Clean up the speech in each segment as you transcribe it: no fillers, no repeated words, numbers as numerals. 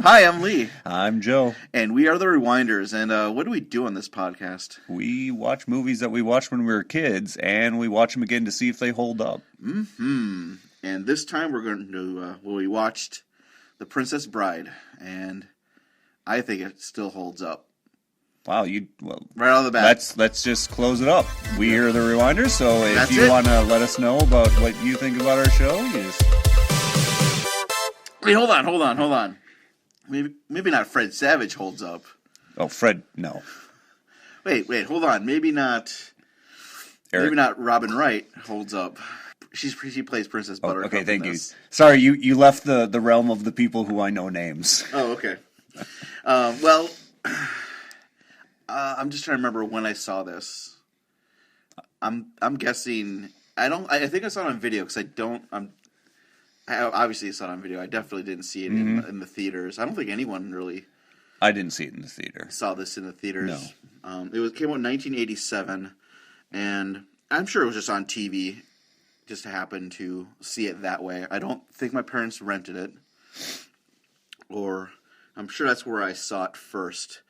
Hi, I'm Lee. I'm Joe. And we are the Rewinders. And what do we do on this podcast? We watch movies that we watched when we were kids, and we watch them again to see if they hold up. And this time we're going to, we watched The Princess Bride, and I think it still holds up. Wow, right out of the bat. Let's just close it up. We are the Rewinders, so if you want to let us know about what you think about our show, you just... Wait, hold on. Maybe not Fred Savage holds up. Oh, Fred, no. Wait, hold on. Maybe not Robin Wright holds up. She plays Princess Buttercup. Okay, thank you. Sorry, you left the realm of the people who I know names. Oh, okay. I'm just trying to remember when I saw this. I'm guessing. I think I saw it on video because I obviously saw it on video. I definitely didn't see it in the theaters. I don't think anyone really. I didn't see it in the theater. Saw this in the theaters. No. It came out in 1987, and I'm sure it was just on TV. Just happened to see it that way. I don't think my parents rented it, or I'm sure that's where I saw it first.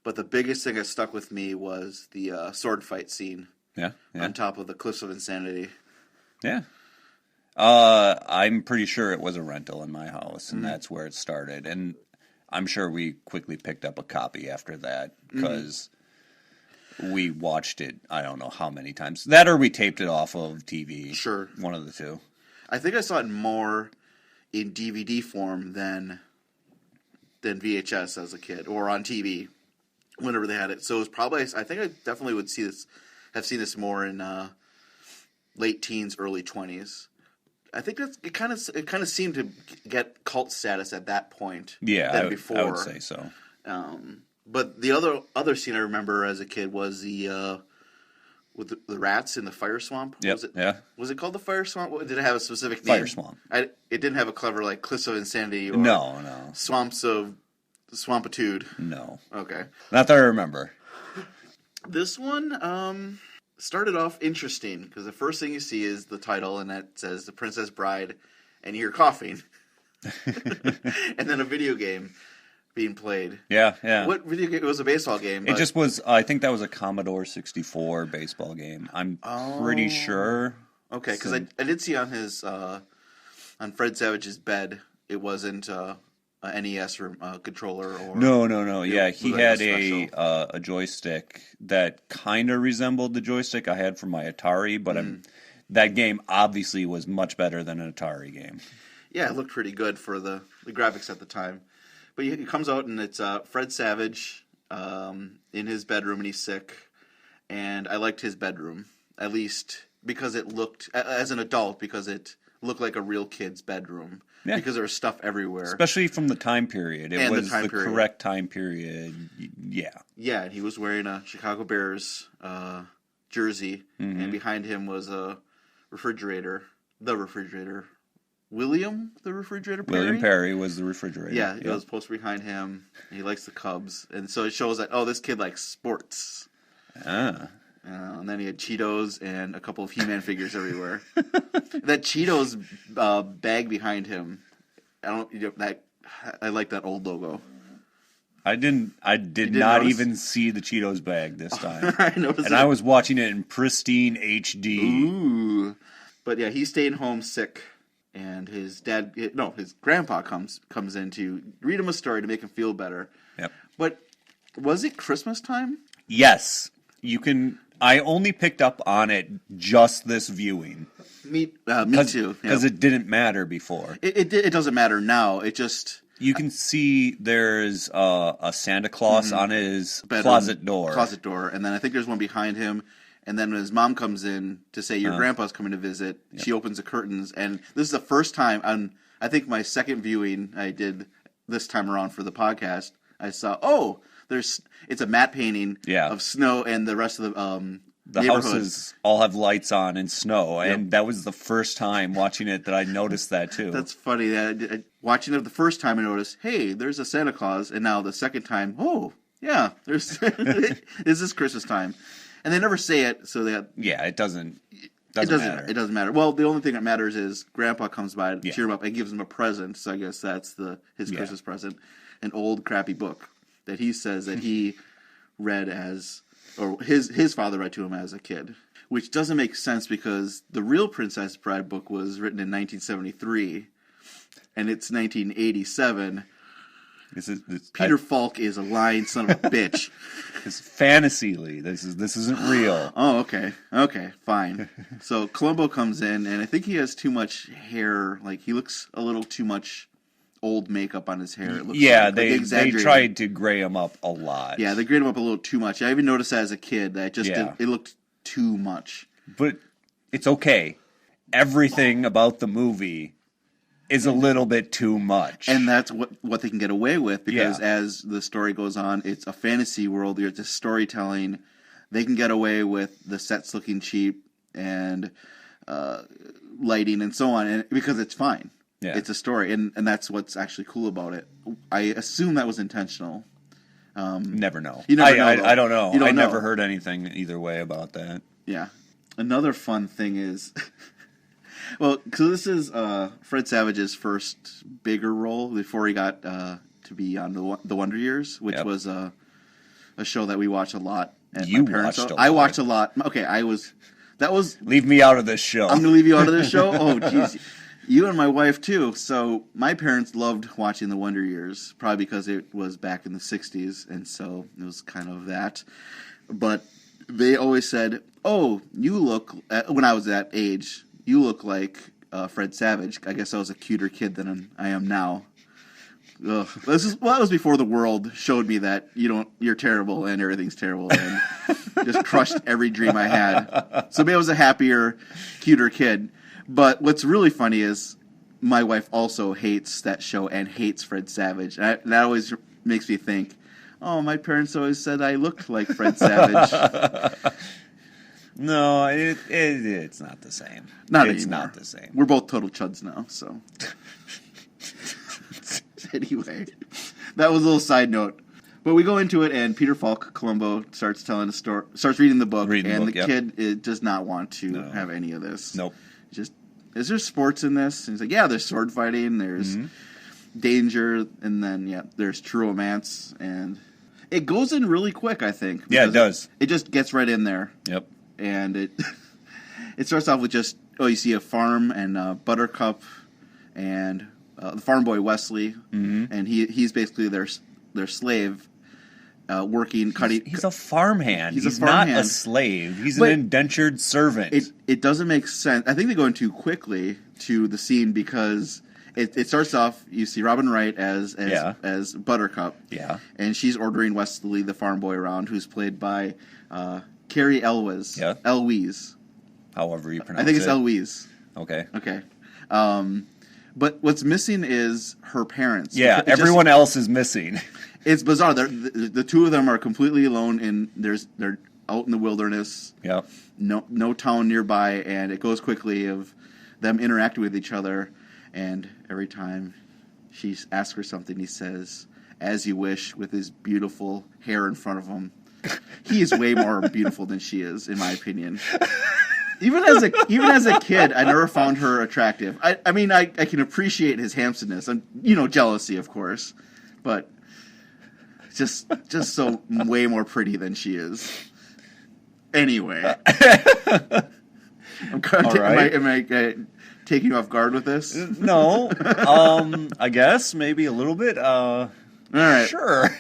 But the biggest thing that stuck with me was the sword fight scene. Yeah. On top of the Cliffs of Insanity. Yeah. I'm pretty sure it was a rental in my house, and that's where it started. And I'm sure we quickly picked up a copy after that because we watched it, I don't know how many times. That or we taped it off of TV. Sure. One of the two. I think I saw it more in DVD form than VHS as a kid, or on TV whenever they had it. So it was probably, I think I definitely would have seen this more in late teens, early 20s. I think it kind of seemed to get cult status at that point. Yeah, before. I would say so. But the other scene I remember as a kid was the with the rats in the fire swamp. Yep. Was it called the fire swamp? Did it have a specific name? Fire swamp. It didn't have a clever like Cliffs of Insanity or no Swamps of Swampitude. No. Okay. Not that I remember. This one started off interesting because the first thing you see is the title, and that says The Princess Bride, and you hear coughing. And then a video game being played. Yeah. What video game? It was a baseball game. It just was, I think that was a Commodore 64 baseball game. I'm pretty sure. Okay, because I did see on his, on Fred Savage's bed, it wasn't a NES or controller or... No. Yeah, he had a joystick that kind of resembled the joystick I had from my Atari, but that game obviously was much better than an Atari game. Yeah, it looked pretty good for the graphics at the time. But it comes out and it's Fred Savage in his bedroom and he's sick. And I liked his bedroom, at least because it looked, as an adult, because it looked like a real kid's bedroom. Yeah. Because there was stuff everywhere. Especially from the time period. It was the correct time period. Yeah. Yeah, and he was wearing a Chicago Bears jersey. And behind him was a refrigerator. The refrigerator. William Perry? William Perry was the refrigerator. Yeah, it was posted behind him. He likes the Cubs. And so it shows that, this kid likes sports. And then he had Cheetos and a couple of He-Man figures everywhere. That Cheetos bag behind him, I like that old logo. I did not even see the Cheetos bag this time. I noticed and I was watching it in pristine HD. Ooh. But yeah, he's staying home sick. And his grandpa comes in to read him a story to make him feel better. Yep. But was it Christmas time? Yes. I only picked up on it just this viewing. Me too. Because it didn't matter before. It doesn't matter now. It just... You can see there's a Santa Claus on his closet door. And then I think there's one behind him. And then when his mom comes in to say, your grandpa's coming to visit, she opens the curtains. And this is the first time, I think my second viewing I did this time around for the podcast, I saw, it's a matte painting of snow and the rest of the houses all have lights on and snow. And that was the first time watching it that I noticed that too. That's funny. Watching it the first time I noticed, hey, there's a Santa Claus. And now the second time, this is Christmas time. And they never say it, so that... Yeah, it doesn't... Doesn't matter. It doesn't matter. Well, the only thing that matters is Grandpa comes by to Yeah. cheer him up and gives him a present. So I guess that's his Christmas present, an old crappy book that he says that he read or his father read to him as a kid, which doesn't make sense because the real Princess Bride book was written in 1973, and it's 1987. Peter Falk is a lying son of a bitch. It's fantasy, Lee. This isn't real. Oh, okay, fine. So Columbo comes in, and I think he has too much hair. Like, he looks a little too much old makeup on his hair. It looks they tried to gray him up a lot. Yeah, they grayed him up a little too much. I even noticed that as a kid. That it looked too much. But it's okay. Everything about the movie is a little bit too much. And that's what they can get away with, because as the story goes on, it's a fantasy world. It's just storytelling. They can get away with the sets looking cheap and lighting and so on, and because it's fine. Yeah. It's a story, and that's what's actually cool about it. I assume that was intentional. Never know. You never know. I don't know. I know. never heard anything either way about that. Yeah. Another fun thing is... Well, so this is Fred Savage's first bigger role before he got to be on the Wonder Years, which was a show that we watched a lot. You watched a lot. I watched a lot. Okay, that was... Leave me out of this show. I'm going to leave you out of this show? Oh, jeez. You and my wife, too. So my parents loved watching the Wonder Years, probably because it was back in the 60s, and so it was kind of that. But they always said, oh, you look... when I was that age... You look like Fred Savage. I guess I was a cuter kid than I am now. Ugh. That was before the world showed me that you're terrible and everything's terrible, and just crushed every dream I had. So maybe I was a happier, cuter kid. But what's really funny is my wife also hates that show and hates Fred Savage. And that always makes me think, oh, my parents always said I looked like Fred Savage. No, it's not the same. It's anymore. Not the same. We're both total chuds now, so. Anyway, that was a little side note. But we go into it, and Peter Falk, Columbo, starts telling a story, starts reading the book, kid does not want to have any of this. Nope. Just, is there sports in this? And he's like, yeah, there's sword fighting, there's danger, and then, there's true romance, and it goes in really quick, I think. Yeah, it does. It just gets right in there. Yep. And it starts off with just, you see a farm and Buttercup and the farm boy Wesley, and he's basically their slave, working, cutting. He's a farmhand. He's not a slave. He's an indentured servant. It doesn't make sense. I think they go in too quickly to the scene because it starts off, you see Robin Wright as Buttercup, and she's ordering Wesley, the farm boy, around, who's played by Carrie Elwes. Yeah. Elwes. However you pronounce it. I think it's Elwes. Okay. But what's missing is her parents. Yeah, everyone else is missing. It's bizarre. The two of them are completely alone, and they're out in the wilderness. Yep. No town nearby, and it goes quickly of them interacting with each other, and every time she asks for something, he says, "As you wish," with his beautiful hair in front of him. He is way more beautiful than she is, in my opinion. Even as a kid, I never found her attractive. I mean, I can appreciate his handsomeness, and jealousy, of course, but just so way more pretty than she is. Anyway, am I taking you off guard with this? No, I guess maybe a little bit. All right, sure.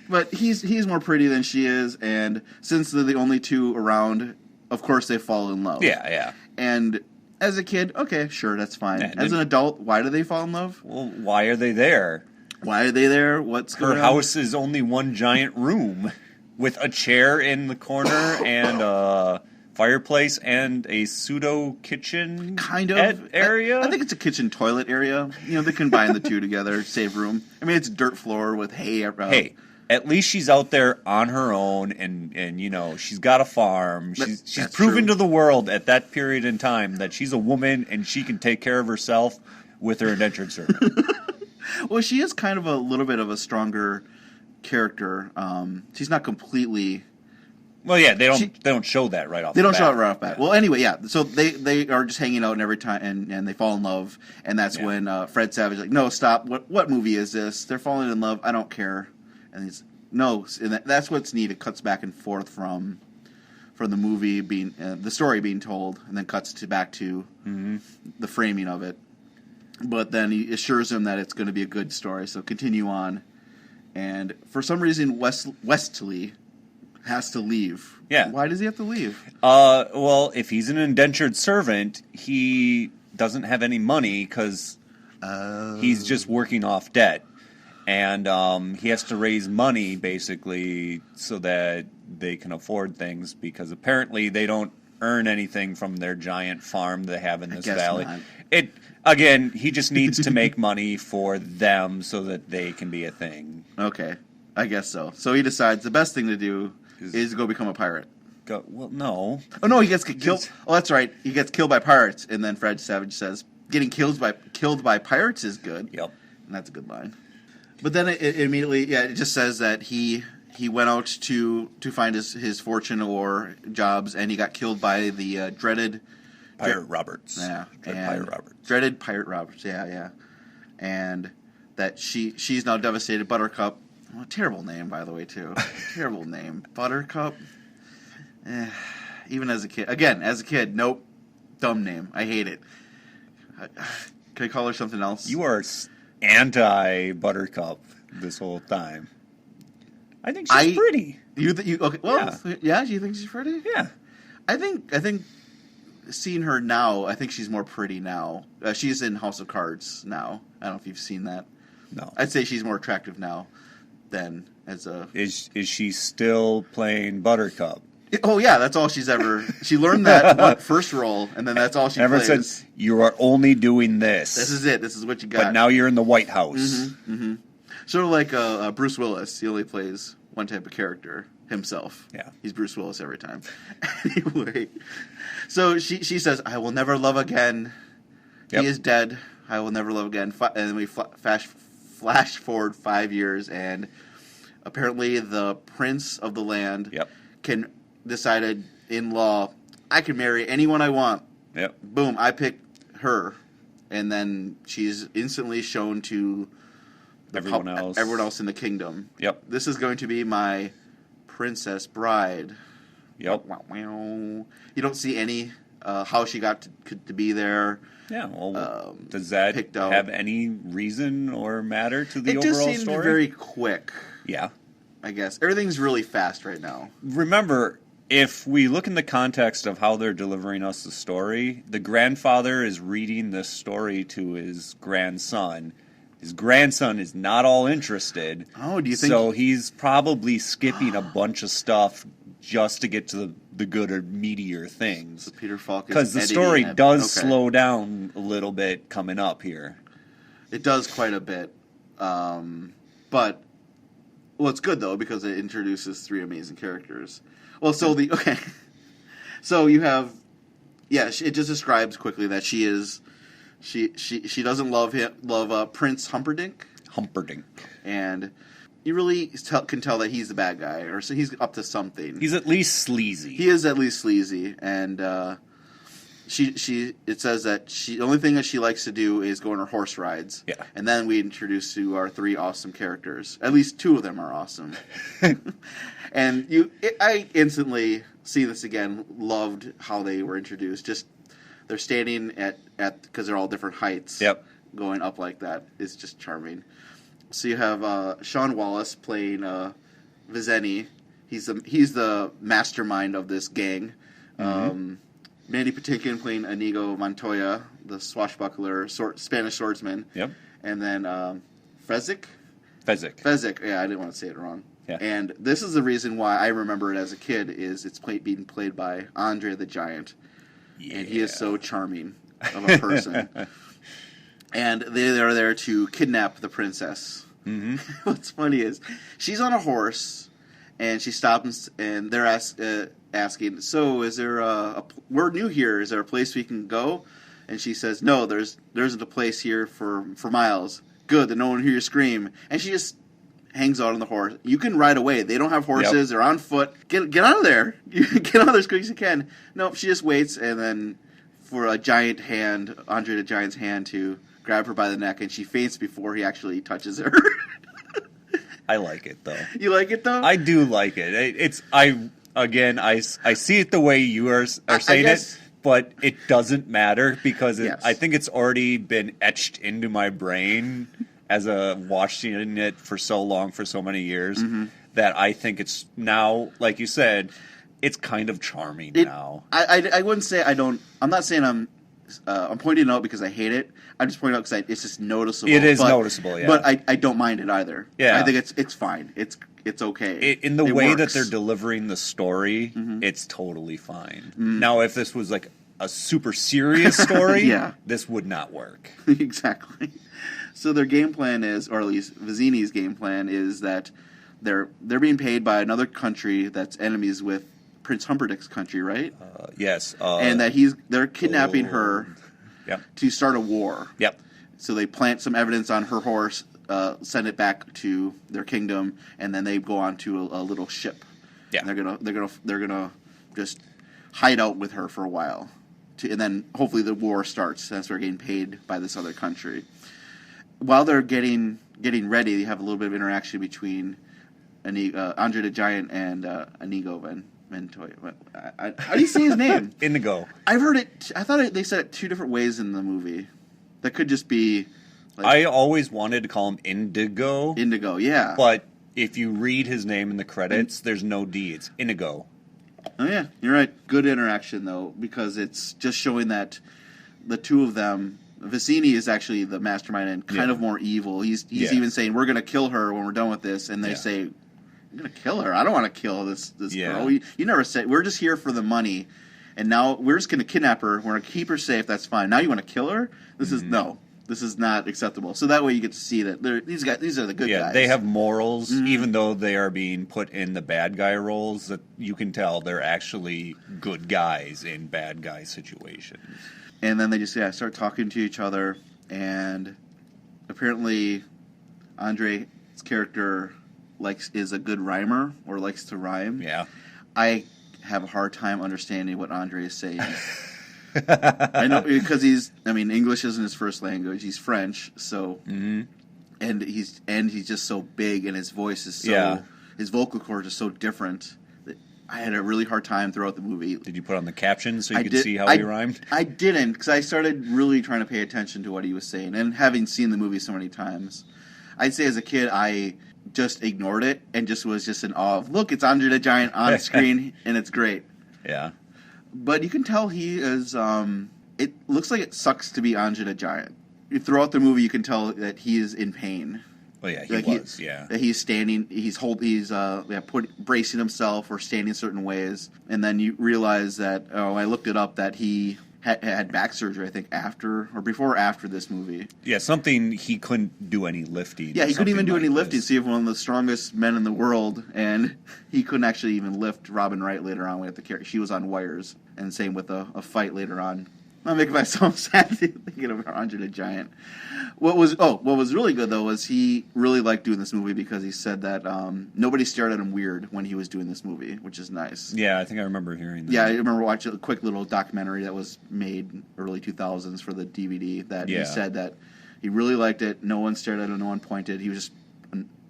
But he's more pretty than she is, and since they're the only two around, of course they fall in love. Yeah. And as a kid, okay, sure, that's fine. As an adult, why do they fall in love? Well, why are they there? Why are they there? What's going on? Her house is only one giant room with a chair in the corner and a fireplace and a pseudo kitchen kind of area. I think it's a kitchen toilet area. They combine the two together, save room. I mean, it's dirt floor with hay around. Hey, at least she's out there on her own, and she's got a farm. She's proven to the world at that period in time that she's a woman and she can take care of herself with her indentured servant. Well, she is kind of a little bit of a stronger character. She's not completely Well, yeah, they don't show that right off. They the don't bat. show it right off bat. Yeah. Well, anyway, yeah. So they are just hanging out and every time, and they fall in love, and that's when Fred Savage is like, no, stop. What movie is this? They're falling in love. I don't care. And he's no, and that's what's neat. It cuts back and forth from the movie being the story being told, and then cuts back to the framing of it. But then he assures him that it's going to be a good story, so continue on. And for some reason, Westley has to leave. Yeah. Why does he have to leave? Well, if he's an indentured servant, he doesn't have any money because he's just working off debt. And he has to raise money, basically, so that they can afford things, because apparently they don't earn anything from their giant farm they have in this valley. Not. Again, he just needs to make money for them so that they can be a thing. Okay, I guess so. So he decides the best thing to do is go become a pirate. Well, no. Oh no, he gets killed. Oh, that's right. He gets killed by pirates, and then Fred Savage says, "Getting killed by pirates is good." Yep. And that's a good line. But then it immediately, it just says that he went out to find his fortune or jobs, and he got killed by the dreaded Pirate Roberts. Yeah, Pirate Roberts. Dreaded Pirate Roberts. Yeah. And that she's now devastated. Buttercup. Oh, terrible name, by the way, too. Terrible name. Buttercup. Even as a kid, nope. Dumb name. I hate it. Can I call her something else? You are anti-Buttercup this whole time. I think she's pretty. Okay? Well, yeah. You think she's pretty? Yeah. I think seeing her now, I think she's more pretty now. She's in House of Cards now. I don't know if you've seen that. No. I'd say she's more attractive now than as a... Is she still playing Buttercup? Oh, yeah, that's all she's ever... She learned that first role, and then that's all she Never plays. said, you are only doing this. This is it. This is what you got. But now you're in the White House. Sort of like Bruce Willis. He only plays one type of character himself. Yeah. He's Bruce Willis every time. Anyway, so she says, "I will never love again. Yep. He is dead. I will never love again." And then we flash forward 5 years, and apparently the prince of the land can decided in law, I can marry anyone I want. Yep. Boom, I pick her. And then she's instantly shown to everyone else in the kingdom. Yep. This is going to be my princess bride. Yep. You don't see any how she got to be there. Yeah. Well, does that have any reason or matter to the overall story? It just seemed very quick. Yeah. I guess everything's really fast right now. Remember, if we look in the context of how they're delivering us the story, the grandfather is reading this story to his grandson. His grandson is not all interested. Oh, do you think? So he's probably skipping a bunch of stuff just to get to the good or meatier things. So Peter Falk is because the story does slow down a little bit coming up here. It does quite a bit, but it's good though because it introduces three amazing characters. Well, so so you have, it just describes quickly that she doesn't love Prince Humperdinck. And you really can tell that he's the bad guy, or so he's up to something. He's at least sleazy. He is at least sleazy, and it says that the only thing that she likes to do is go on her horse rides. Yeah. And then we introduce to our three awesome characters. At least two of them are awesome. And I instantly see this again. Loved how they were introduced. Just they're standing at because they're all different heights. Yep. Going up like that is just charming. So you have Sean Wallace playing Vizzini. He's the mastermind of this gang. Mm-hmm. Mandy Patinkin playing Inigo Montoya, the swashbuckler Spanish swordsman. Yep. And then Fezzik. Yeah, I didn't want to say it wrong. Yeah. And this is the reason why I remember it as a kid is it's being played by Andre the Giant. Yeah. And he is so charming of a person. And they are there to kidnap the princess. Mm-hmm. What's funny is she's on a horse, and she stops, and they're asking, so is there we're new here, is there a place we can go? And she says, no, there isn't a place here for miles. Good, then no one will hear you scream. And she just hangs out on the horse. You can ride away. They don't have horses. They're on foot. Get out of there. Get out of there as quick as you can. Nope, she just waits, and then for a giant hand, Andre the Giant's hand, to grab her by the neck, and she faints before he actually touches her. I like it, though. You like it, though? I do like it. I see it the way you are saying it, but it doesn't matter because I think it's already been etched into my brain as a watching it for so long, for so many years, that I think it's now, like you said, it's kind of charming now. I wouldn't say I don't. I'm not saying I'm pointing it out because I hate it. I'm just pointing out because it's just noticeable. It is noticeable, yeah. But I don't mind it either. Yeah. I think it's fine. It's okay. In the it way works. that they're delivering the story, it's totally fine. Now, if this was like a super serious story, this would not work. Exactly. So their game plan is, or at least Vizzini's game plan is that they're being paid by another country that's enemies with Prince Humperdinck's country, right? Yes. And that they're kidnapping her to start a war. Yep. So they plant some evidence on her horse, send it back to their kingdom, and then they go on to a little ship. Yeah. And they're gonna just hide out with her for a while, and then hopefully the war starts since they're getting paid by this other country. While they're getting ready, they have a little bit of interaction between Andre the Giant and Inigo Montoya. How do you say his name? Inigo. I've heard it. I thought they said it two different ways in the movie. That could just be. I always wanted to call him Indigo. Indigo, yeah. But if you read his name in the credits, there's no D. It's Inigo. Oh yeah, you're right. Good interaction though, because it's just showing that the two of them. Vizzini is actually the mastermind and kind of more evil. He's even saying, we're going to kill her when we're done with this. And they say, you're going to kill her? I don't want to kill this girl. You never said, we're just here for the money. And now we're just going to kidnap her. We're going to keep her safe. That's fine. Now you want to kill her? This is not acceptable. So that way you get to see that these are the good guys. Yeah, they have morals, even though they are being put in the bad guy roles, that you can tell they're actually good guys in bad guy situations. And then they just start talking to each other, and apparently Andre's character is a good rhymer or likes to rhyme. Yeah, I have a hard time understanding what Andre is saying. I know because English isn't his first language. He's French, so and he's just so big, and his voice is his vocal cords are so different. I had a really hard time throughout the movie. Did you put on the captions so you could see how he rhymed? I didn't, because I started really trying to pay attention to what he was saying. And having seen the movie so many times, I'd say as a kid, I just ignored it and was just in awe of, look, it's Andre the Giant on screen, and it's great. Yeah. But you can tell he is, it looks like it sucks to be Andre the Giant. Throughout the movie, you can tell that he is in pain. Oh yeah, he was. That he's standing, he's bracing himself or standing certain ways, and then you realize that I looked it up that he had back surgery, I think before or after this movie. Yeah, something he couldn't do any lifting. Yeah, he couldn't even do any lifting. See, one of the strongest men in the world, and he couldn't actually even lift Robin Wright later on. We have to carry. She was on wires, and same with a fight later on. I'm making myself sad thinking of Andre the Giant. What was really good though was he really liked doing this movie because he said that nobody stared at him weird when he was doing this movie, which is nice. Yeah, I think I remember hearing that. Yeah, I remember watching a quick little documentary that was made early 2000s for the DVD that he said that he really liked it. No one stared at him, no one pointed. He was just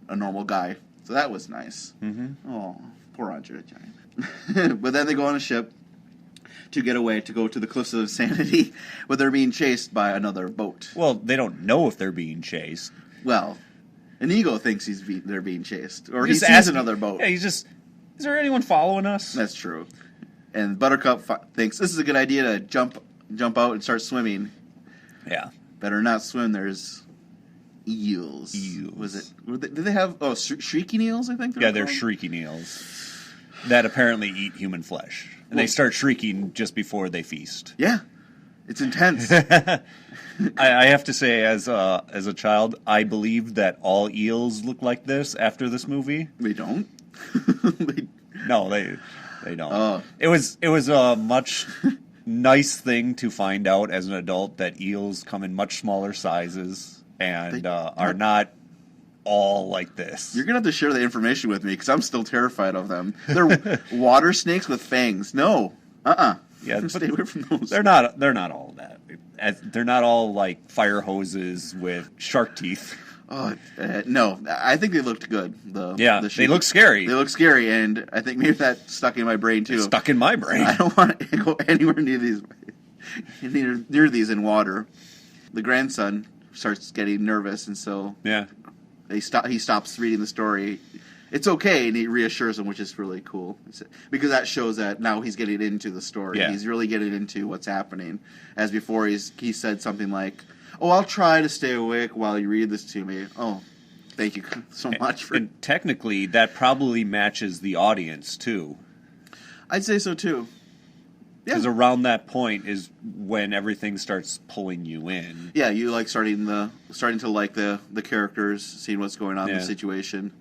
a normal guy. So that was nice. Mm-hmm. Oh, poor Andre the Giant. But then they go on a ship to get away, to go to the cliffs of insanity, but they're being chased by another boat. Well, they don't know if they're being chased. Well, Inigo thinks they're being chased, or he sees another boat. Yeah, is there anyone following us? That's true. And Buttercup thinks this is a good idea to jump out and start swimming. Yeah. Better not swim. There's eels. Was it? Did they have shrieking eels? I think. They're shrieking eels that apparently eat human flesh. And they start shrieking just before they feast. Yeah, it's intense. I have to say, as a child, I believed that all eels look like this after this movie. They don't. No, they don't. It was a much nice thing to find out as an adult that eels come in much smaller sizes and are not all like this. You're gonna have to share the information with me because I'm still terrified of them. They're water snakes with fangs. No, Yeah, stay away from those. They're not all that. They're not all like fire hoses with shark teeth. No, I think they looked good. They look scary. They look scary, and I think maybe that stuck in my brain too. It's stuck in my brain. I don't want to go anywhere near these in water. The grandson starts getting nervous, and so he stops reading the story. It's okay, and he reassures him, which is really cool. Because that shows that now he's getting into the story. Yeah. He's really getting into what's happening. As before, he said something like, "Oh, I'll try to stay awake while you read this to me." Oh, thank you so much. And technically, that probably matches the audience, too. I'd say so, too. Because around that point is when everything starts pulling you in. Yeah, you like starting to like the characters, seeing what's going on in the situation.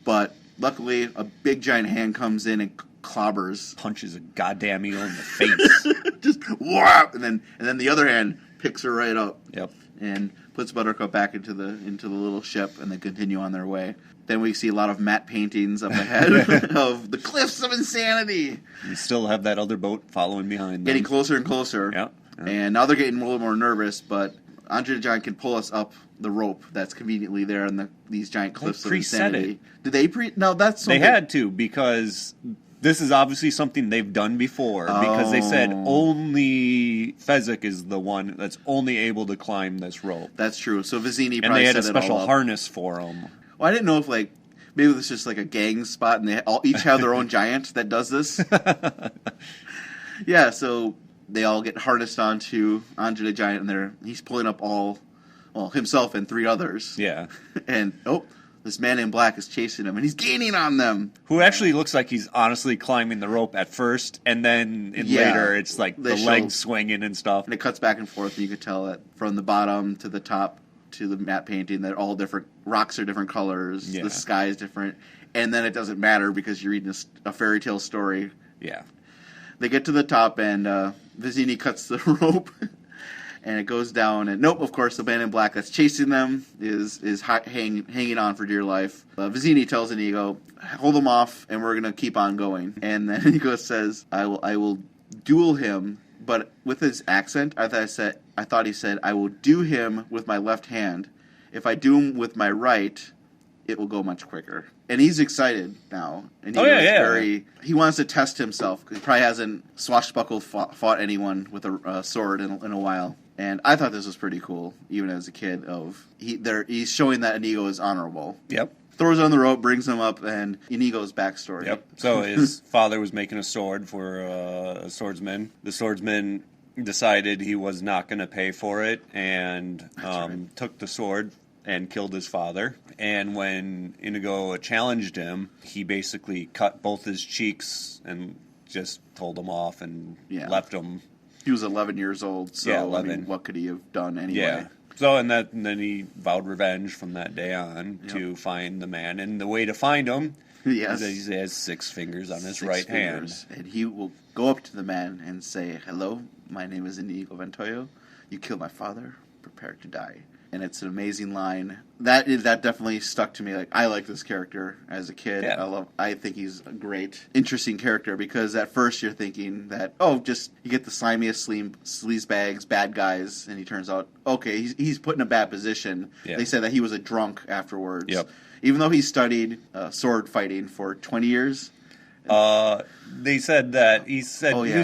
But luckily, a big giant hand comes in and clobbers, punches a goddamn eel in the face, just whap, and then the other hand picks her right up. Yep. And puts Buttercup back into the little ship, and they continue on their way. Then we see a lot of matte paintings up ahead of the Cliffs of Insanity. You still have that other boat following behind them. Getting closer and closer. Yeah. And now they're getting a little more nervous, but Andre the Giant can pull us up the rope that's conveniently there on these giant Cliffs of Insanity. Did they No, that's something. They had to, because this is obviously something they've done before. Because they said only Fezzik is the one that's only able to climb this rope. That's true. So Vizzini and probably they had set a special it all up. harness for them. Well, I didn't know if maybe it was just like a gang spot, and they each have their own giant that does this. Yeah, so they all get harnessed onto the giant, and he's pulling up himself and 3 others. Yeah. And this man in black is chasing him, and he's gaining on them. Who actually looks like he's honestly climbing the rope at first, and then later it's like the legs swinging and stuff. And it cuts back and forth, and you could tell that from the bottom to the top to the matte painting that all different rocks are different colors, the sky is different, and then it doesn't matter because you're reading a fairy tale story. Yeah. They get to the top, and Vizzini cuts the rope, and it goes down. And of course, the man in black that's chasing them is hanging on for dear life. Vizzini tells Inigo, "Hold him off, and we're gonna keep on going." And then Inigo says, "I will duel him." But with his accent, I thought he said, "I will do him with my left hand. If I do him with my right, it will go much quicker." And he's excited now. And he wants to test himself. He probably hasn't swashbuckled fought anyone with a sword in a while. And I thought this was pretty cool, even as a kid. He's showing that Inigo is honorable. Yep. Throws on the rope, brings him up, and Inigo's backstory. Yep. So his father was making a sword for a swordsman. The swordsman decided he was not going to pay for it, and took the sword and killed his father. And when Inigo challenged him, he basically cut both his cheeks and just told him off and left him. He was 11 years old, so 11. I mean, what could he have done anyway? Yeah. So, and then he vowed revenge from that day on to find the man. And the way to find him is that he has 6 fingers on his right hand. And he will go up to the man and say, "Hello, my name is Inigo Ventoyo. You killed my father. Prepare to die." And it's an amazing line. That definitely stuck to me. Like, I like this character as a kid. Yeah. I think he's a great, interesting character, because at first you're thinking that, just you get the slimiest sleazebags, bad guys, and he turns out, okay, he's put in a bad position. Yeah. They said that he was a drunk afterwards. Yep. Even though he studied sword fighting for 20 years. They said that he's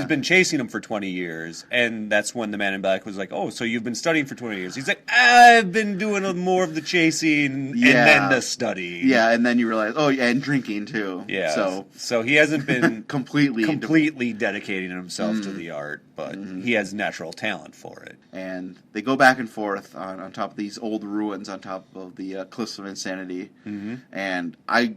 been chasing him for 20 years, and that's when the man in black was like, "Oh, so you've been studying for 20 years?" He's like, "I've been doing more of the chasing and then the study." Yeah, and then you realize, and drinking too. Yeah, so he hasn't been completely dedicating himself to the art, but he has natural talent for it. And they go back and forth on top of these old ruins, on top of the Cliffs of Insanity, and I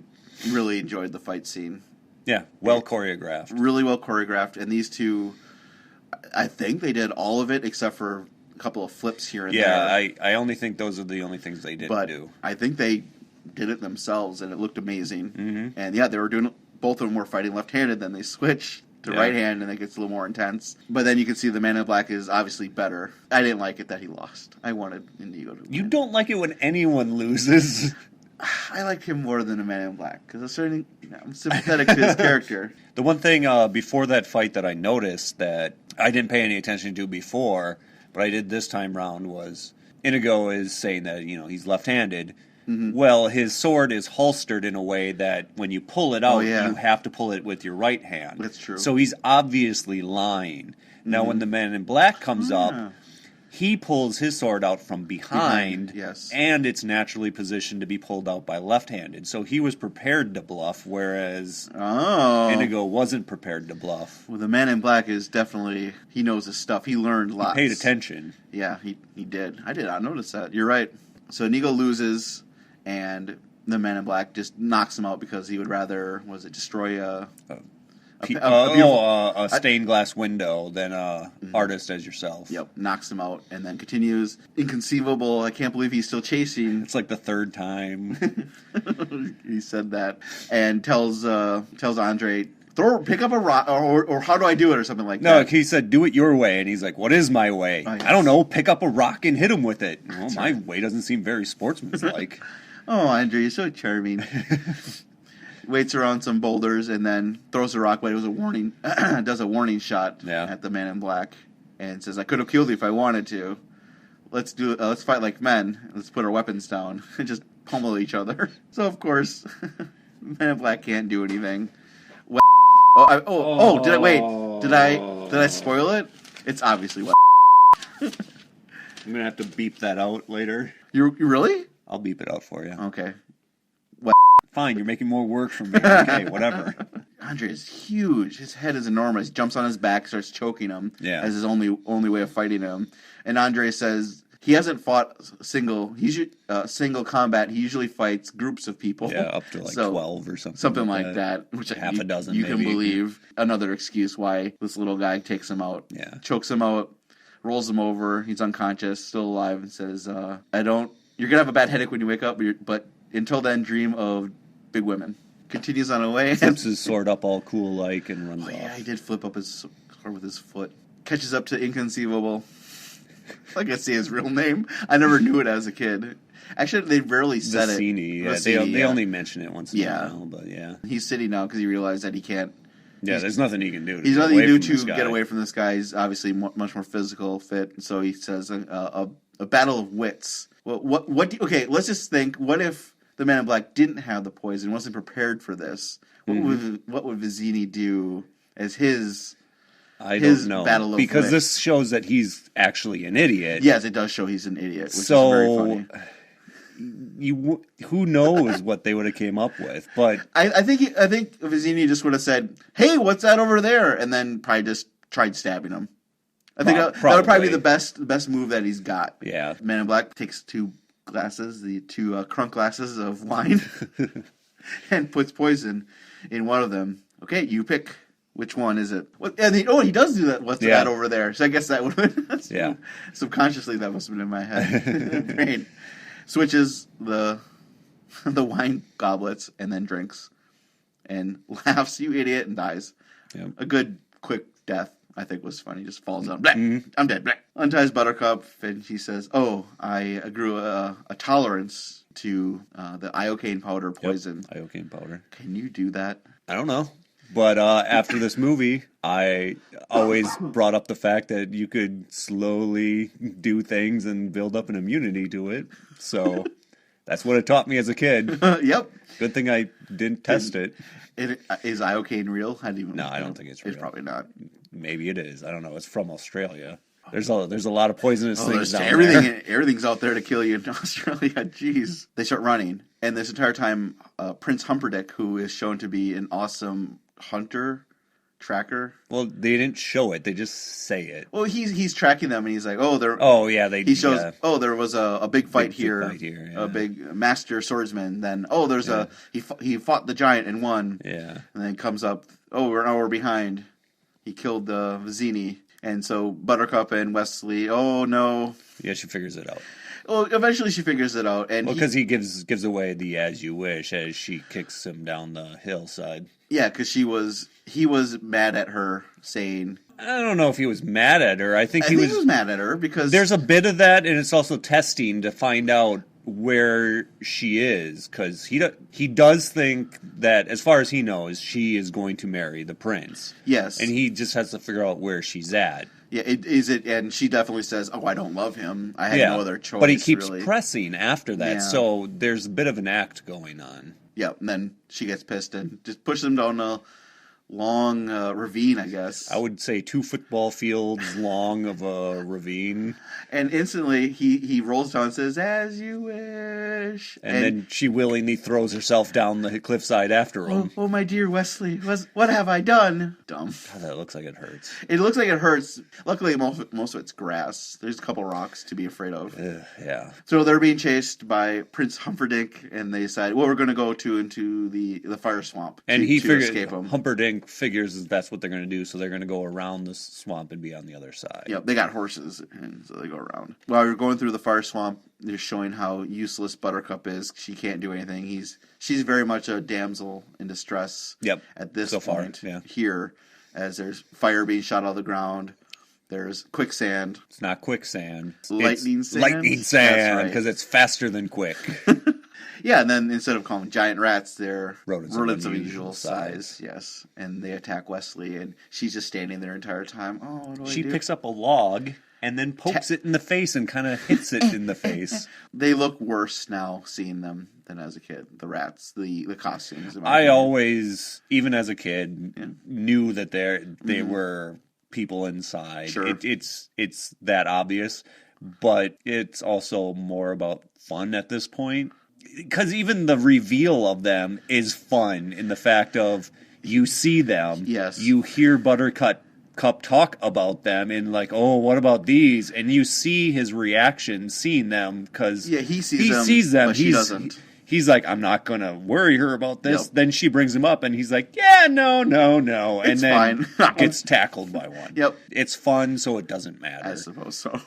really enjoyed the fight scene. Yeah, well choreographed. Really well choreographed. And these two, I think they did all of it except for a couple of flips here and there. Yeah, I only think those are the only things they didn't do. I think they did it themselves, and it looked amazing. Mm-hmm. And they were doing, both of them were fighting left-handed, then they switch to right hand, and it gets a little more intense. But then you can see the Man in Black is obviously better. I didn't like it that he lost. I wanted Inigo to win. You don't like it when anyone loses. I like him more than the Man in Black because I'm sympathetic to his character. The one thing before that fight that I noticed that I didn't pay any attention to before, but I did this time round was Inigo is saying that he's left-handed. Mm-hmm. Well, his sword is holstered in a way that when you pull it out, you have to pull it with your right hand. That's true. So he's obviously lying. Now, when the Man in Black comes up, he pulls his sword out from behind, yes, and it's naturally positioned to be pulled out by left-handed. So he was prepared to bluff, whereas Inigo wasn't prepared to bluff. Well, the Man in Black is definitely, he knows his stuff. He learned lots. He paid attention. Yeah, he did. I did not notice that. You're right. So Inigo loses, and the Man in Black just knocks him out because he would rather, destroy a stained glass window than artist as yourself. Yep, knocks him out and then continues. Inconceivable. I can't believe he's still chasing. It's like the third time he said that, and tells Andre, pick up a rock, or how do I do it, or something like that. No, he said, do it your way, and he's like, what is my way? Oh, yes. I don't know, pick up a rock and hit him with it. Well, my way doesn't seem very sportsmanlike. Oh, Andre, you're so charming. Waits around some boulders and then throws a rock, but it was a warning. Does a warning shot at the Man in Black and says, "I could have killed you if I wanted to. Let's do it. Let's fight like men. Let's put our weapons down and just pummel each other." So of course, Man in Black can't do anything. Did I spoil it? It's obviously what. I'm gonna have to beep that out later. You really? I'll beep it out for you. Okay. Fine, you're making more work for me. Okay, whatever. Andre is huge. His head is enormous. He jumps on his back, starts choking him as his only way of fighting him. And Andre says he hasn't fought single combat. He usually fights groups of people. Yeah, up to 12 or something. Something like that. Which half a dozen, you maybe. can believe. Another excuse why this little guy takes him out. Yeah. Chokes him out, rolls him over. He's unconscious, still alive, and says, you're going to have a bad headache when you wake up, but until then, dream of big women. Continues on away. Flips his sword up all cool and runs off. Yeah, he did flip up his sword with his foot. Catches up to Inconceivable. I can see his real name. I never knew it as a kid. Actually, they rarely said Vizzini, it. They only mention it once in a while, but yeah. He's sitting now because he realized that he can't. Yeah, there's nothing he can do. He's nothing to do to get away from this guy. He's obviously much more physical fit. So he says a battle of wits. Well, okay, let's just think. What if the Man in Black didn't have the poison, wasn't prepared for this? What would Vizzini do as his? I don't know, battle of because wits? This shows that he's actually an idiot. Yes, it does show he's an idiot, which is very funny. Who knows what they would have came up with? But I think Vizzini just would have said, "Hey, what's that over there?" and then probably just tried stabbing him. I think that would probably be the best move that he's got. Yeah, Man in Black takes two crunk glasses of wine, and puts poison in one of them. Okay, you pick. Which one is it? He does do that. What's that over there? So I guess that would have been... Subconsciously, that must have been in my head. Brain. Switches the wine goblets and then drinks. And laughs, you idiot, and dies. Yep. A good, quick death, I think, was funny. Just falls down. I'm dead. Blah. Unties Buttercup, and she says, I grew a tolerance to the iocane powder poison. Yep. Iocane powder. Can you do that? I don't know. But after this movie, I always brought up the fact that you could slowly do things and build up an immunity to it. So that's what it taught me as a kid. Yep. Good thing I didn't test it. Is iocane real? No, I don't think it's real. It's probably not. Maybe it is. I don't know. It's from Australia. There's a lot of poisonous things down there. Everything's out there to kill you in Australia. Jeez. They start running. And this entire time, Prince Humperdinck, who is shown to be an awesome hunter, tracker. Well, they didn't show it; they just say it. Well, he's tracking them, and he's like, they're. Oh yeah, He shows. Yeah. There was a big fight here, yeah. A big master swordsman. Then there's he fought the giant and won. Yeah, and then comes up. We're behind. He killed Vizzini, and so Buttercup and Wesley. Oh no. Yeah, she figures it out. Well, eventually she figures it out, and because he gives away the "as you wish" as she kicks him down the hillside. Yeah, because he was mad at her, saying... I don't know if he was mad at her. I think he was mad at her because... There's a bit of that, and it's also testing to find out where she is, because he does think that, as far as he knows, she is going to marry the prince. Yes. And he just has to figure out where she's at. Yeah, and she definitely says, "Oh, I don't love him. I had no other choice." But he keeps really. pressing after that, Yeah. so there's a bit of an act going on. Yeah, and then she gets pissed and just pushes him down a long ravine, I guess. I would say 2 football fields long of a ravine. And instantly he rolls down and says, "As you wish." And then she willingly throws herself down the cliffside after him. Oh, my dear Wesley, what have I done? Dumb. God, that looks like it hurts. It looks like it hurts. Luckily, most of it's grass. There's a couple rocks to be afraid of. Yeah. So they're being chased by Prince Humperdinck, and they decide, well, we're going to go into the fire swamp And to figures, escape them. Humperdinck figures that's what they're going to do, so they're going to go around the swamp and be on the other side. Yep, they got horses, and so they go around. While you're going through the fire swamp, they're showing how useless Buttercup is. She can't do anything. She's very much a damsel in distress. Yep. At this So point, far, yeah. Here, as there's fire being shot out of the ground, there's quicksand. It's not quicksand. Lightning it's sand? lightning That's sand, right. because it's faster than quick. Yeah, and then instead of calling them giant rats, they're Rodents of of unusual size. Yes, and they attack Wesley, and she's just standing there the entire time. Oh, what do I She do? picks up a log and then pokes it in the face and kind of hits it in the face. They look worse now seeing them than as a kid. The rats, the costumes. in my I opinion. always, even as a kid, Yeah. knew that they were people inside. Sure. It's that obvious, but it's also more about fun at this point. Because even the reveal of them is fun in the fact of you see them, Yes. you hear Buttercup talk about them, and like, oh, what about these? And you see his reaction seeing them, because Yeah, he sees them, but she doesn't. He's like, I'm not gonna worry her about this. Yep. Then she brings him up, and he's like, yeah, no, and It's then fine. gets tackled by one. Yep. It's fun, so it doesn't matter. I suppose so.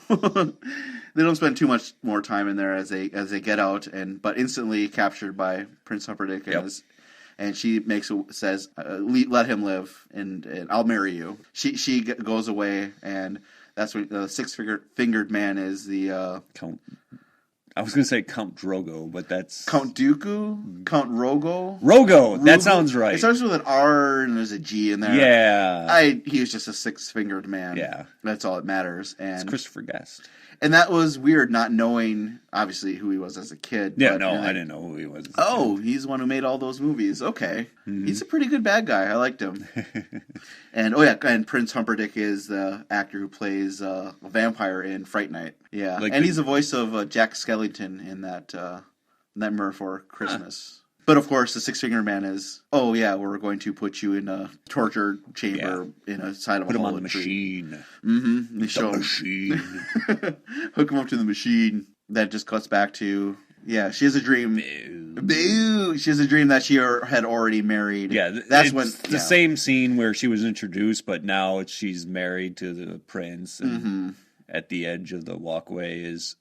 They don't spend too much more time in there as they get out, but instantly captured by Prince Humperdinck, Yep. and she says, "Let him live, and I'll marry you." She goes away, and that's when the six-fingered man is the Count. I was gonna say Count Drogo, but that's Count Dooku, Count Rogo. Rogo. That Rugo? sounds right. It starts with an R and there's a G in there. Yeah. He was just a six-fingered man. Yeah. That's all that matters. It's And Christopher Guest. and that was weird, not knowing obviously who he was as a kid. Yeah, but, no, and I didn't know who he was. Oh, he's the one who made all those movies. Okay. Mm-hmm. He's a pretty good bad guy. I liked him. And Prince Humperdinck is the actor who plays a vampire in Fright Night. Yeah. And he's the voice of Jack Skellington in that Nightmare Before Christmas. But of course, the six-fingered man is, oh yeah, we're going to put you in a torture chamber in a side of Put a him hollow on the tree. machine. Mm-hmm. They show The him. machine. Hook him up to the machine. That just cuts back to, yeah, she has a dream. Boo! She has a dream that she had already married. Yeah, that's it's when the same scene where she was introduced, but now she's married to the prince, and at the edge of the walkway is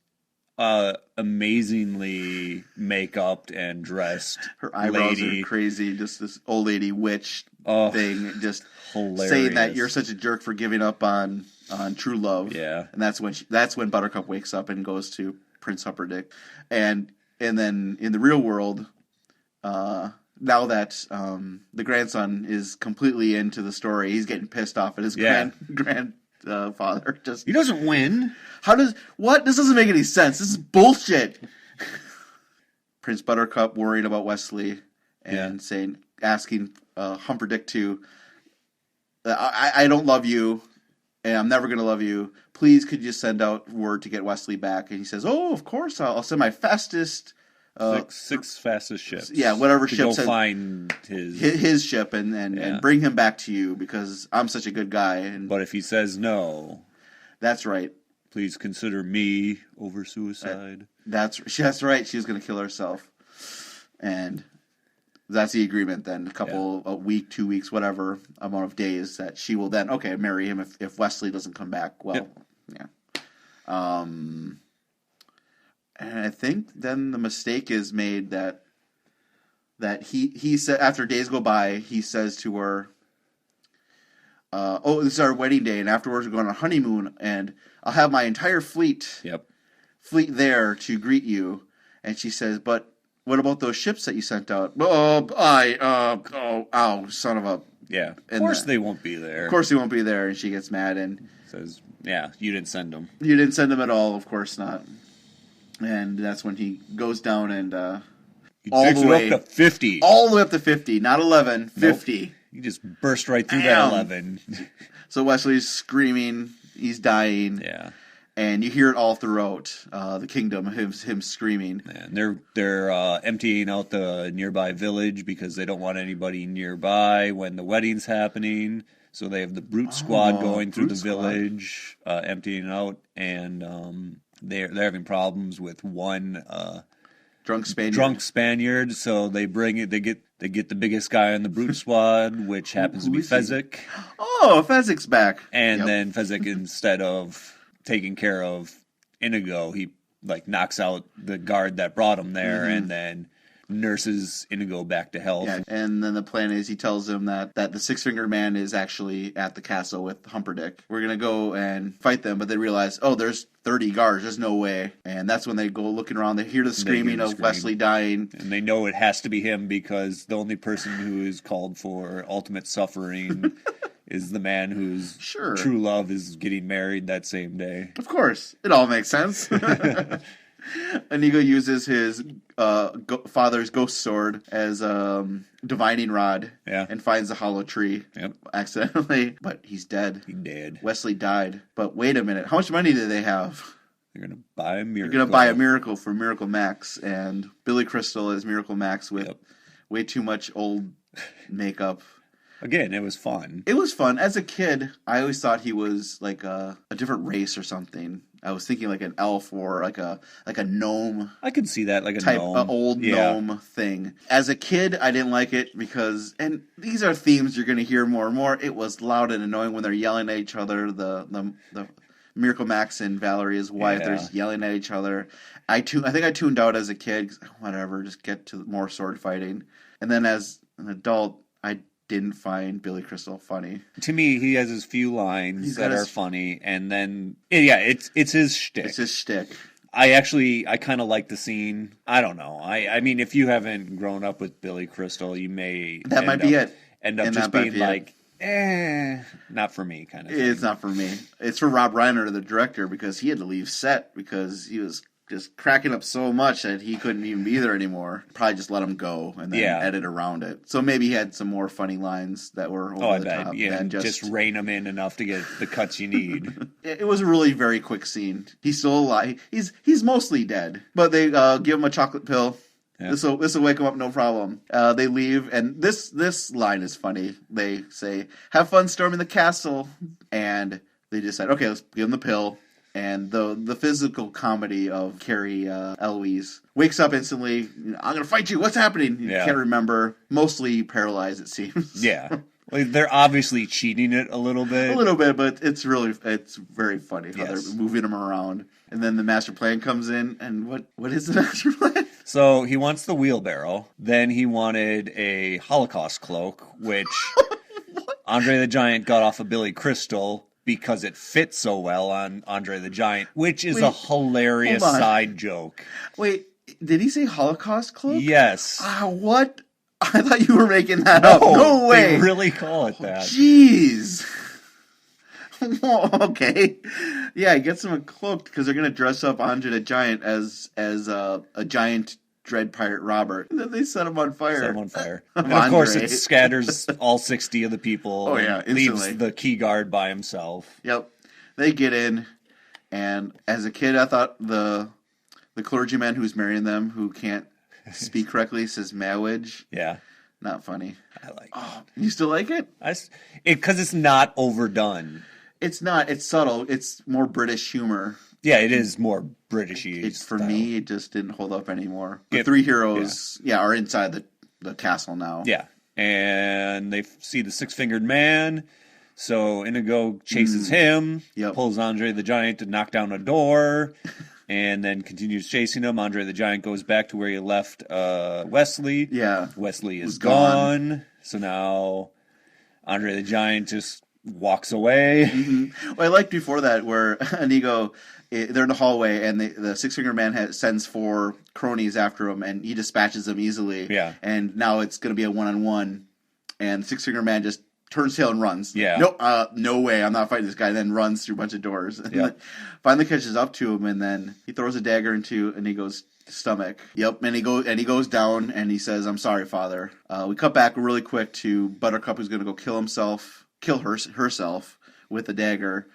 amazingly make-upped and dressed. Her eyebrows lady. are crazy. Just this old lady witch Oh, thing, just hilarious. saying that you're such a jerk for giving up on true love. Yeah. and that's when Buttercup wakes up and goes to Prince Humperdinck, and then in the real world, now that the grandson is completely into the story, he's getting pissed off at his grandfather. Just He doesn't win. This doesn't make any sense. This is bullshit. Prince Buttercup worried about Wesley and asking Humperdinck to, I don't love you, and I'm never going to love you. Please, could you send out word to get Wesley back? And he says, oh, of course, I'll send my fastest... Six fastest ships. Yeah, whatever to ships go find his ship and bring him back to you because I'm such a good guy. And But if he says no, that's right. please consider me over suicide. That's right. She was going to kill herself, and that's the agreement. Then a week, 2 weeks, whatever amount of days that she will then marry him if Wesley doesn't come back. Well, yeah. And I think then the mistake is made that he said after days go by, he says to her, "Oh, this is our wedding day, and afterwards we're going on a honeymoon, and I'll have my entire fleet." Yep. Fleet there to greet you, And she says, "But what about those ships that you sent out?" Son of a. Yeah. Of And course they won't be there. Of course he won't be there, and she gets mad and Says, yeah, you didn't send them. you didn't send him at all. Of course not. And that's when he goes down and all the way up to 50. all the way up to 50, not 11, 50. You just burst right through Damn. that 11. So Wesley's screaming, he's dying, Yeah. and you hear it all throughout the kingdom, him screaming. And they're emptying out the nearby village because they don't want anybody nearby when the wedding's happening. So they have the brute squad going through Brute the Squad. village, emptying out, and they're having problems with one Drunk Spaniard. drunk Spaniard. So they bring it. They get the biggest guy on the brute squad, which happens to who be is he? Fezzik. Oh, Fezzik's back. And Yep. then Fezzik, instead of taking care of Inigo, he like knocks out the guard that brought him there, and then nurses Inigo back to health. Yeah, and then the plan is he tells him that the Six-Fingered Man is actually at the castle with Humperdinck. We're going to go and fight them, but they realize, oh, there's 30 guards. There's no way. And that's when they go looking around. They hear the screaming of Wesley dying. And they know it has to be him because the only person who is called for ultimate suffering is the man whose Sure. true love is getting married that same day. Of course. It all makes sense. Inigo uses his father's ghost sword as divining rod Yeah. and finds the hollow tree Yep. accidentally. But he's dead. He did. Wesley died. But wait a minute. How much money do they have? They're going to buy a miracle. They're going to buy a miracle for Miracle Max. And Billy Crystal is Miracle Max with Yep. way too much old makeup. Again, it was fun. It was fun. As a kid, I always thought he was like a different race or something. I was thinking like an elf or like a gnome I could see that, like a type, gnome. old Yeah. gnome thing. As a kid, I didn't like it because, and these are themes you're going to hear more and more. It was loud and annoying when they're yelling at each other. The Miracle Max and Valerie's wife, Yeah. they're just yelling at each other. I think I tuned out as a kid. 'Cause, whatever, just get to more sword fighting. And then as an adult, I didn't find Billy Crystal funny. To me, he has his few lines He's that got are his- funny, and then it's his shtick. It's his shtick. I kind of like the scene. I don't know. I mean, if you haven't grown up with Billy Crystal, you may That might be it. End up And just that might being be it. like, not for me, kind of. Thing. It's not for me. It's for Rob Reiner, the director, because he had to leave set because he was just cracking up so much that he couldn't even be there anymore. Probably just let him go and then edit around it. So maybe he had some more funny lines that were over I the bet. top Yeah, than just rein them in enough to get the cuts you need. It was a really very quick scene. He's still alive. He's mostly dead, but they give him a chocolate pill. Yeah. This will wake him up, no problem. They leave, and this line is funny. They say, "Have fun storming the castle," and they decide, okay, let's give him the pill. And the physical comedy of Carrie Eloise wakes up instantly. I'm gonna fight you. What's happening? You Yeah. can't remember. Mostly paralyzed, it seems. Yeah. Like, they're obviously cheating it a little bit. A little bit, but it's very funny how Yes. they're moving him around. And then the master plan comes in, and what is the master plan? So he wants the wheelbarrow. Then he wanted a Holocaust cloak, which Andre the Giant got off of Billy Crystal because it fit so well on Andre the Giant, which is a Wait, hilarious hold on. side joke. Wait, did he say Holocaust cloak? Yes. What? I thought you were making that up. No way. They really call it that. Jeez. Okay. Yeah, he gets him a cloak because they're gonna dress up Andre the Giant as a giant dread pirate Robert. And then they set him on fire. Set him on fire. Of And of course, Andre. it scatters all 60 of the people. Oh, yeah, and leaves instantly. the key guard by himself. Yep. They get in, and as a kid, I thought the clergyman who's marrying them, who can't speak correctly, says marriage. Yeah, Not funny. I like it. Oh, you still like it? Because it's not overdone. It's not. It's subtle. It's more British humor. Yeah, it is more Britishy. It's for style. me. It just didn't hold up anymore. The Yep. three heroes, are inside the castle now. Yeah, and they see the six-fingered man. So Inigo chases him, Yep. pulls Andre the Giant to knock down a door, and then continues chasing him. Andre the Giant goes back to where he left Wesley. Yeah. Wesley is Was gone. gone. So now Andre the Giant just walks away. Well, I liked before that where Inigo, they're in the hallway and the Six Finger Man sends 4 cronies after him and he dispatches them easily. Yeah. And now it's going to be a 1-on-1 and Six Finger Man just turns tail and runs. Yeah. Nope, no way, I'm not fighting this guy. And then runs through a bunch of doors. And Yep. finally catches up to him and then he throws a dagger into Inigo's stomach. Yep, and he goes down and he says, "I'm sorry, Father." We cut back really quick to Buttercup, who's going to go kill herself with a dagger.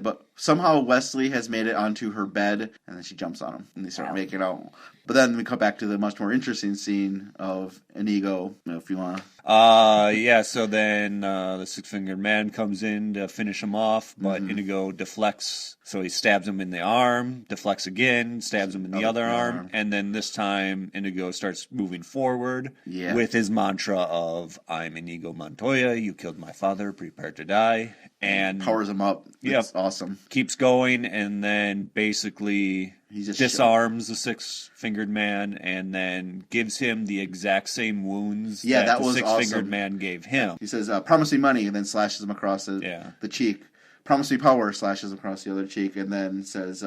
But somehow Wesley has made it onto her bed, and then she jumps on him, and they start making out. But then we cut back to the much more interesting scene of Inigo, if you want to. Yeah, so then the Six-Fingered Man comes in to finish him off, but Inigo deflects, so he stabs him in the arm, deflects again, stabs him in the other arm, and then this time Inigo starts moving forward with his mantra of, "I'm Inigo Montoya, you killed my father, prepare to die," and powers him up. It's awesome. Keeps going, and then basically he just disarms the Six-Fingered Man and then gives him the exact same wounds that the Six-Fingered Man gave him. He says, "Promise me money," and then slashes him across the cheek. "Promise me power," slashes him across the other cheek, and then says,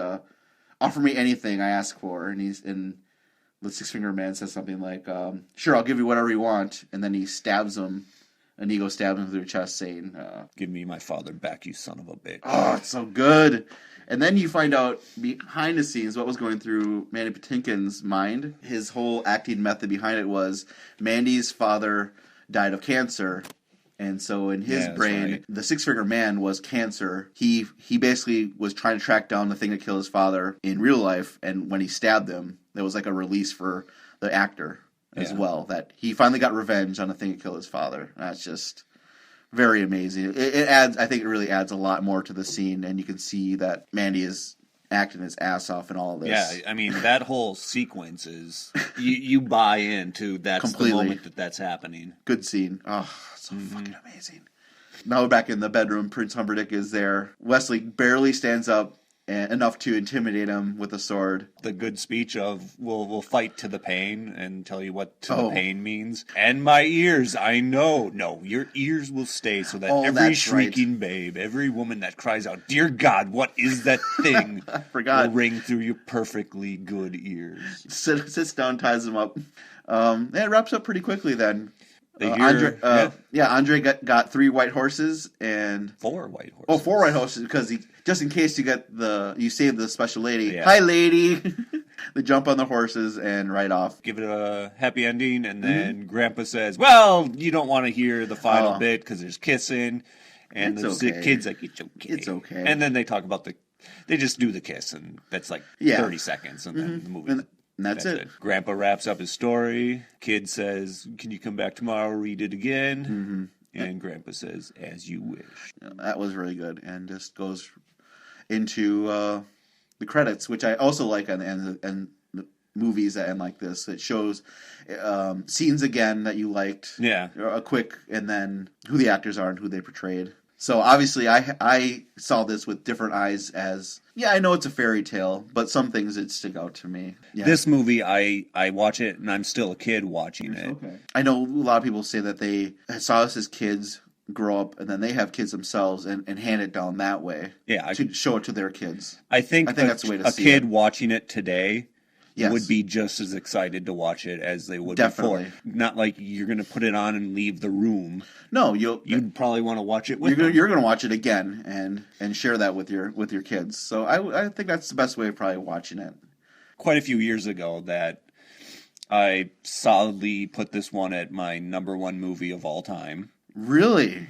"Offer me anything I ask for." And the Six-Fingered Man says something like, "Sure, I'll give you whatever you want," and then he stabs him. Inigo stabs him through the chest, saying, "Give me my father back, you son of a bitch." Oh, it's so good. And then you find out behind the scenes what was going through Mandy Patinkin's mind. His whole acting method behind it was Mandy's father died of cancer. And so in his brain, the Six-Finger Man was cancer. He basically was trying to track down the thing that killed his father in real life. And when he stabbed him, there was like a release for the actor as well. That he finally got revenge on the thing that killed his father. That's just very amazing. It adds, I think it really adds a lot more to the scene, and you can see that Mandy is acting his ass off in all of this. Yeah, I mean, that whole sequence is, you buy into that's completely the moment that's happening. Good scene. Oh, so fucking amazing. Now we're back in the bedroom. Prince Humperdinck is there. Wesley barely stands up enough to intimidate him with a sword. The good speech of, we'll fight to the pain and tell you what the pain means. And my ears, I know. No, your ears will stay so that every shrieking babe, every woman that cries out, "Dear God, what is that thing?" I forgot. Will ring through your perfectly good ears. Sits down, ties him up. It wraps up pretty quickly then. Andre got 3 white horses and 4 white horses. Oh, 4 white horses because just in case you save the special lady. Yeah. Hi, lady. They jump on the horses and ride off. Give it a happy ending, and then Grandpa says, "Well, you don't want to hear the final bit because there's kissing," and the kid's like, "It's okay, it's okay." And then they talk about they just do the kiss, and that's like 30 seconds, and then the movie. And that's it. Grandpa wraps up his story. Kid says, "Can you come back tomorrow, read it again?" And Grandpa says, "As you wish." That was really good, and just goes into the credits, which I also like on the end and the movies that end like this. It shows scenes again that you liked. Yeah. A quick, and then who the actors are and who they portrayed. So obviously I saw this with different eyes as, I know it's a fairy tale, but some things that stick out to me. Yeah. This movie, I watch it, and I'm still a kid watching it. Okay. I know a lot of people say that they saw us as kids grow up, and then they have kids themselves and hand it down that way. Yeah. To show it to their kids. I think that's the way to see it. A kid watching it today would be just as excited to watch it as they would before. Not like you're going to put it on and leave the room. No, you'd probably want to watch it with them. You're going to watch it again and share that with your kids. So I think that's the best way of probably watching it. Quite a few years ago that I solidly put this one at my number 1 movie of all time. Really?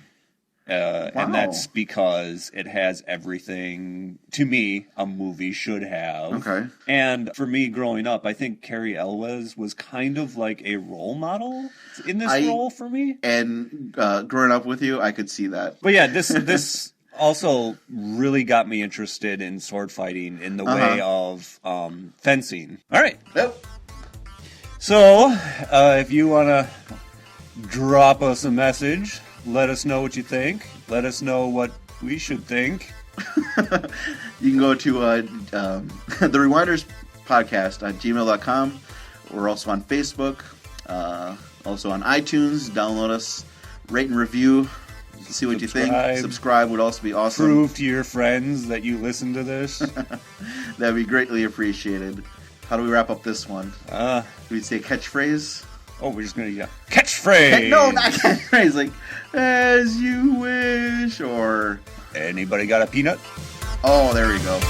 Wow. And that's because it has everything, to me, a movie should have. Okay. And for me, growing up, I think Cary Elwes was kind of like a role model in this role for me. And growing up with you, I could see that. But yeah, this also really got me interested in sword fighting in the way of fencing. All right. Yep. So, if you want to drop us a message, let us know what you think. Let us know what we should think. You can go to the Rewinders podcast on gmail.com. We're also on Facebook, also on iTunes. Download us, rate and review. see what you think. Subscribe would also be awesome. Prove to your friends that you listen to this. That'd be greatly appreciated. How do we wrap up this one? Do we say catchphrase? Oh, we're just gonna catchphrase. No, not catchphrase. Like as you wish, or anybody got a peanut? Oh, there we go.